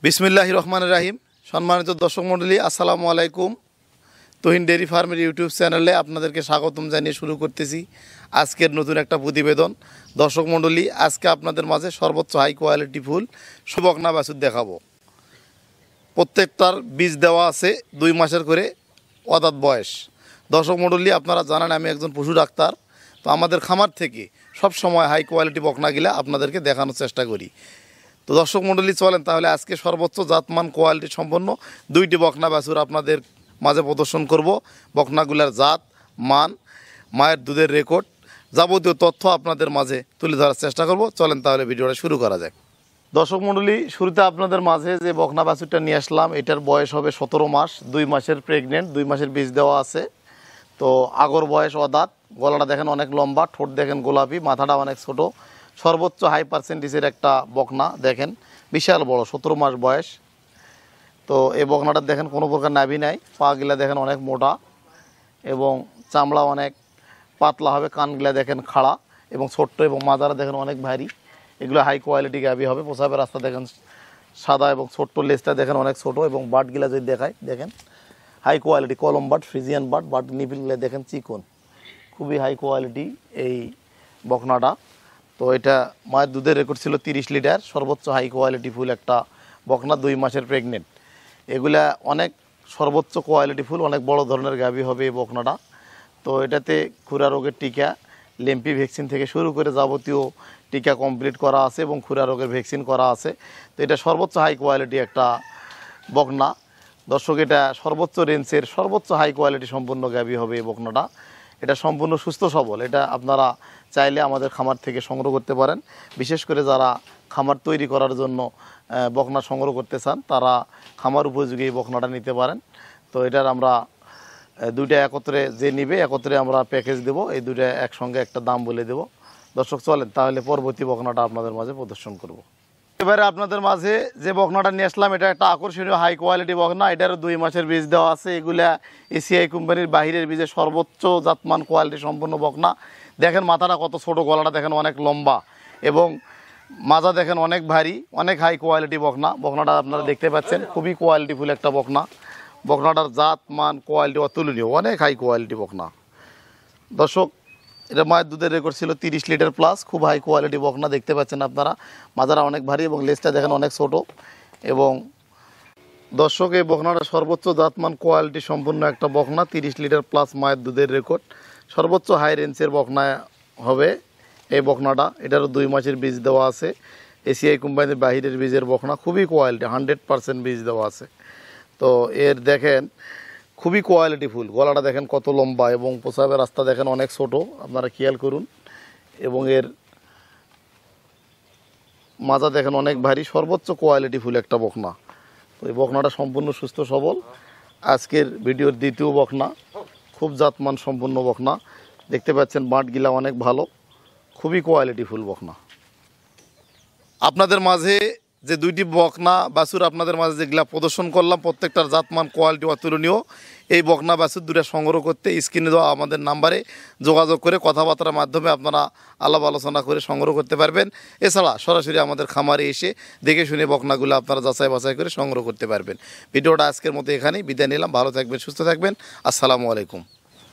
বিসমিল্লাহির রহমানির রহিম। সম্মানিত দর্শক মণ্ডলী, আসসালামু আলাইকুম। তুহিন ডেয়ারি ফার্মের ইউটিউব চ্যানেলে আপনাদেরকে স্বাগতম জানিয়ে শুরু করতেছি আজকের নতুন একটা প্রতিবেদন। দর্শক মণ্ডলী, আজকে আপনাদের মাঝে সর্বোচ্চ হাই কোয়ালিটি ফুল বকনা বাছুর দেখাবো। প্রত্যেকটার বীজ দেওয়া আছে 2 মাসের করে অদাত বয়স। দর্শক মণ্ডলী, আপনারা জানেন আমি একজন পশু ডাক্তার, তো আমাদের খামার থেকে সব সময় হাই কোয়ালিটি বকনাগুলা আপনাদেরকে দেখানোর চেষ্টা করি। তো দর্শক মণ্ডলী, চলেন তাহলে আজকে সর্বোচ্চ জাতমান কোয়ালিটি সম্পন্ন 2টি বকনা বাছুর আপনাদের মাঝে প্রদর্শন করব। বকনাগুলার জাত, মান, মায়ের দুধের রেকর্ড, যাবতীয় তথ্য আপনাদের মাঝে তুলে ধরার চেষ্টা করব। চলেন তাহলে ভিডিওটা শুরু করা যাক। দর্শক মণ্ডলী, শুরুতে আপনাদের মাঝে যে বকনা বাছুরটা নিয়ে আসলাম, এটার বয়স হবে 17 মাস, 2 মাসের প্রেগনেন্ট, 2 মাসের বীজ দেওয়া আছে। তো আগর বয়স অদাঁত, গলাটা দেখেন অনেক লম্বা, ঠোঁট দেখেন গোলাপি, মাথাটা অনেক ছোট। সর্বোচ্চ হাই পার্সেন্টেজের একটা বকনা, দেখেন বিশাল বড়, 17 মাস বয়স। তো এই বকনাটা দেখেন কোনো প্রকার নাভি নাই, পাগুলা দেখেন অনেক মোটা এবং চামড়া অনেক পাতলা হবে, কানগুলা দেখেন খাড়া এবং ছোট্ট এবং মাজারা দেখেন অনেক ভারী। এগুলো হাই কোয়ালিটি গাভী হবে। প্রসাবের রাস্তা দেখেন সাদা এবং ছোট্ট, লেজটা দেখেন অনেক ছোট এবং বাটগুলা যদি দেখায় দেখেন হাই কোয়ালিটি কলম বাট, ফ্রিজিয়ান বাট নিপিলগুলো দেখেন চিকন, খুবই হাই কোয়ালিটি এই বকনাটা। তো এটা মায়ের দুধের রেকর্ড ছিল 30 লিটার। সর্বোচ্চ হাই কোয়ালিটি ফুল একটা বকনা, 2 মাসের প্রেগনেন্ট। এগুলা অনেক সর্বোচ্চ কোয়ালিটি ফুল, অনেক বড় ধরনের গাভী হবে এই বকনাটা। তো এটাতে খুরা রোগের টিকা, লেম্পি ভ্যাকসিন থেকে শুরু করে যাবতীয় টিকা কমপ্লিট করা আছে এবং খুরা রোগের ভ্যাকসিন করা আছে। তো এটা সর্বোচ্চ হাই কোয়ালিটি একটা বকনা। দর্শক, এটা সর্বোচ্চ রেঞ্জের সর্বোচ্চ হাই কোয়ালিটি সম্পন্ন গাভী হবে এই বকনাটা। এটা সম্পূর্ণ সুস্থ সবল। এটা আপনারা চাইলে আমাদের খামার থেকে সংগ্রহ করতে পারেন। বিশেষ করে যারা খামার তৈরি করার জন্য বকনা সংগ্রহ করতে চান, তারা খামার উপযোগী এই বকনাটা নিতে পারেন। তো এটার আমরা দুইটা একত্রে যে নিবে একত্রে আমরা প্যাকেজ দেব, এই দুইটা একসঙ্গে একটা দাম বলে দেব। দর্শক, চলেন তাহলে পরবর্তী বকনাটা আপনাদের মাঝে প্রদর্শন করব। এবারে আপনাদের মাঝে যে বকনাটা নিয়ে আসলাম, এটা একটা আকর্ষণীয় হাই কোয়ালিটি বকনা। এটারও 2 মাসের বীজ দেওয়া আছে। এগুলা এসিআই কোম্পানির বাহিরের বীজে সর্বোচ্চ জাতমান কোয়ালিটি সম্পন্ন বকনা। দেখেন মাথাটা কত ছোট, গলাটা দেখেন অনেক লম্বা এবং মাজা দেখেন অনেক ভারী, অনেক হাই কোয়ালিটি বকনা। বকনাটা আপনারা দেখতে পাচ্ছেন খুবই কোয়ালিটিফুল একটা বকনা। বকনাটার জাত, মান, কোয়ালিটি অতুলনীয়, অনেক হাই কোয়ালিটি বকনা। দর্শক, এটা মায়ের দুধের রেকর্ড ছিল 30 লিটার প্লাস, খুব হাই কোয়ালিটি বকনা। দেখতে পাচ্ছেন আপনারা মাজারা অনেক ভারী এবং লেজটা দেখেন অনেক ছোট। এবং দর্শক, এই বকনাটা সর্বোচ্চ জাতমান কোয়ালিটি সম্পূর্ণ একটা বকনা, 30 লিটার প্লাস মায়ের দুধের রেকর্ড। সর্বোচ্চ হাই রেঞ্জের বকনা হবে এই বকনাটা। এটারও 2 মাসের বীজ দেওয়া আছে। এসিআই কোম্পানির বাহিরের বীজের বকনা, খুবই কোয়ালিটি, 100% বীজ দেওয়া আছে। তো এর দেখেন খুবই কোয়ালিটি ফুল, গলাটা দেখেন কত লম্বা এবং প্রসাবের রাস্তা দেখেন অনেক ছোট, আপনারা খেয়াল করুন। এবং এর মাজা দেখেন অনেক ভারী, সর্বোচ্চ কোয়ালিটি ফুল একটা বকনা। তো এই বকনাটা সম্পূর্ণ সুস্থ সবল। আজকের ভিডিওর দ্বিতীয় বকনা, খুব জাতমান সম্পূর্ণ বকনা। দেখতে পাচ্ছেন বাঁটগিলা অনেক ভালো, খুবই কোয়ালিটি ফুল বকনা। আপনাদের মাঝে যে 2টি বকনা বাছুর আপনাদের মাঝে যেগুলা প্রদর্শন করলাম, প্রত্যেকটার জাতমান কোয়ালিটি অতুলনীয়। এই বকনা বাছুর 2টা সংগ্রহ করতে স্ক্রিনে দেওয়া আমাদের নাম্বারে যোগাযোগ করে কথাবার্তার মাধ্যমে আপনারা আলাপ আলোচনা করে সংগ্রহ করতে পারবেন। এছাড়া সরাসরি আমাদের খামারে এসে দেখে শুনে বকনাগুলো আপনারা যাচাই বাছাই করে সংগ্রহ করতে পারবেন। ভিডিওটা আজকের মতো এখানেই বিদায় নিলাম। ভালো থাকবেন, সুস্থ থাকবেন। আসসালামু আলাইকুম।